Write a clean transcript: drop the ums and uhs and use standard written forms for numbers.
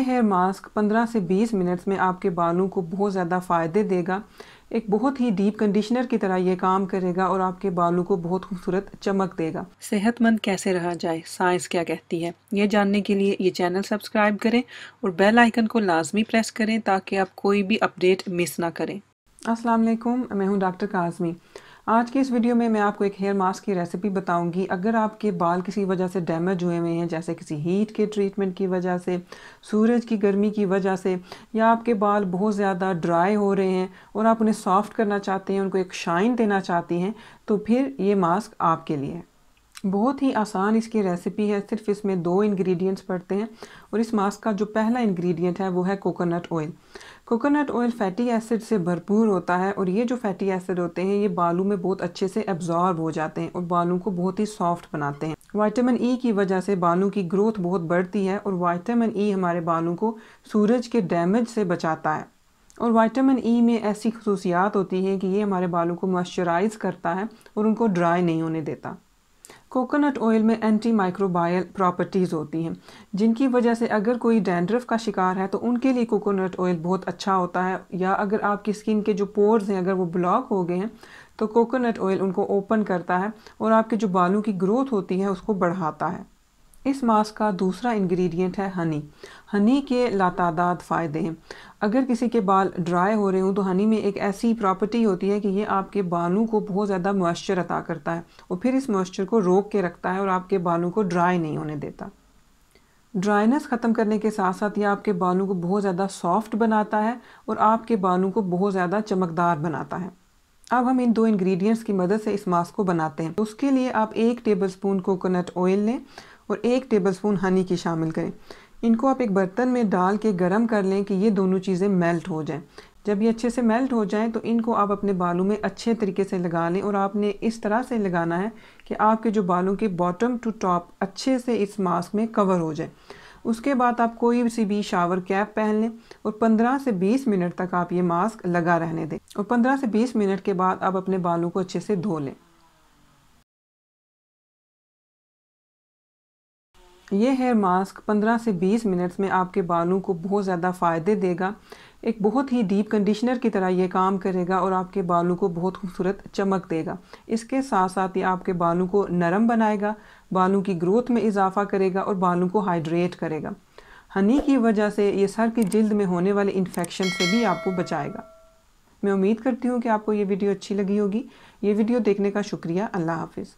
Hair mask 15 से 20 minutes में आपके बालों को बहुत ज़्यादा फ़ायदे देगा। एक बहुत ही डीप कंडीशनर की तरह ये काम करेगा और आपके बालों को बहुत खूबसूरत चमक देगा। सेहतमंद कैसे रहा जाए, साइंस क्या कहती है, ये जानने के लिए ये चैनल सब्सक्राइब करें और बेल आइकन को लाजमी प्रेस करें ताकि आप कोई भी अपडेट मिस ना करें। अस्सलाम वालेकुम, मैं हूँ डॉक्टर काज़मी। आज की इस वीडियो में मैं आपको एक हेयर मास्क की रेसिपी बताऊंगी। अगर आपके बाल किसी वजह से डैमेज हुए हुए हैं, जैसे किसी हीट के ट्रीटमेंट की वजह से, सूरज की गर्मी की वजह से, या आपके बाल बहुत ज़्यादा ड्राई हो रहे हैं और आप उन्हें सॉफ्ट करना चाहते हैं, उनको एक शाइन देना चाहती हैं, तो फिर ये मास्क आपके लिए है। बहुत ही आसान इसकी रेसिपी है। सिर्फ इसमें 2 इंग्रेडिएंट्स पड़ते हैं और इस मास्क का जो पहला इंग्रेडिएंट है वो है coconut oil. Coconut oil fatty acid से भरपूर होता है और ये जो फैटी एसिड होते हैं ये बालों में बहुत अच्छे से एब्जॉर्ब हो जाते हैं और बालों को बहुत ही सॉफ्ट बनाते हैं। विटामिन ई की वजह से बालों की ग्रोथ बहुत बढ़ती है और विटामिन ई हमारे बालों को सूरज के डैमेज से बचाता है। और विटामिन ई में ऐसी खसूसियात होती हैं कि ये हमारे बालों को मॉइस्चराइज करता है और उनको ड्राई नहीं होने देता। कोकोनट ऑयल में एंटी माइक्रोबायल प्रॉपर्टीज़ होती हैं जिनकी वजह से अगर कोई डैंड्रफ का शिकार है तो उनके लिए कोकोनट ऑयल बहुत अच्छा होता है, या अगर आपकी स्किन के जो पोर्स हैं अगर वो ब्लॉक हो गए हैं तो कोकोनट ऑयल उनको ओपन करता है और आपके जो बालों की ग्रोथ होती है उसको बढ़ाता है। इस मास्क का दूसरा इंग्रेडिएंट है हनी। हनी के लातादाद फ़ायदे हैं। अगर किसी के बाल ड्राई हो रहे हों तो हनी में एक ऐसी प्रॉपर्टी होती है कि ये आपके बालों को बहुत ज़्यादा मॉइस्चर अता करता है और फिर इस मॉइस्चर को रोक के रखता है और आपके बालों को ड्राई नहीं होने देता। ड्राइनेस ख़त्म करने के साथ साथ ये आपके बालों को बहुत ज़्यादा सॉफ्ट बनाता है और आपके बालों को बहुत ज़्यादा चमकदार बनाता है। अब हम इन 2 इंग्रेडिएंट्स की मदद से इस मास्क को बनाते हैं। उसके लिए आप 1 टेबलस्पून कोकोनट ऑयल लें और 1 टेबलस्पून हनी की शामिल करें। इनको आप एक बर्तन में डाल के गर्म कर लें कि ये दोनों चीज़ें मेल्ट हो जाएं। जब ये अच्छे से मेल्ट हो जाएं तो इनको आप अपने बालों में अच्छे तरीके से लगा लें और आपने इस तरह से लगाना है कि आपके जो बालों के बॉटम टू टॉप अच्छे से इस मास्क में कवर हो जाए। उसके बाद आप कोई सी भी शावर कैप पहन लें और 15 से 20 मिनट तक आप ये मास्क लगा रहने दें और 15 से 20 मिनट के बाद आप अपने बालों को अच्छे से धो लें। ये हेयर मास्क 15 से 20 मिनट्स में आपके बालों को बहुत ज़्यादा फ़ायदे देगा। एक बहुत ही डीप कंडीशनर की तरह ये काम करेगा और आपके बालों को बहुत खूबसूरत चमक देगा। इसके साथ साथ ये आपके बालों को नरम बनाएगा, बालों की ग्रोथ में इजाफा करेगा और बालों को हाइड्रेट करेगा। हनी की वजह से ये सर की जिल्द में होने वाले इन्फेक्शन से भी आपको बचाएगा। मैं उम्मीद करती हूँ कि आपको ये वीडियो अच्छी लगी होगी। ये वीडियो देखने का शुक्रिया। अल्लाह हाफिज़।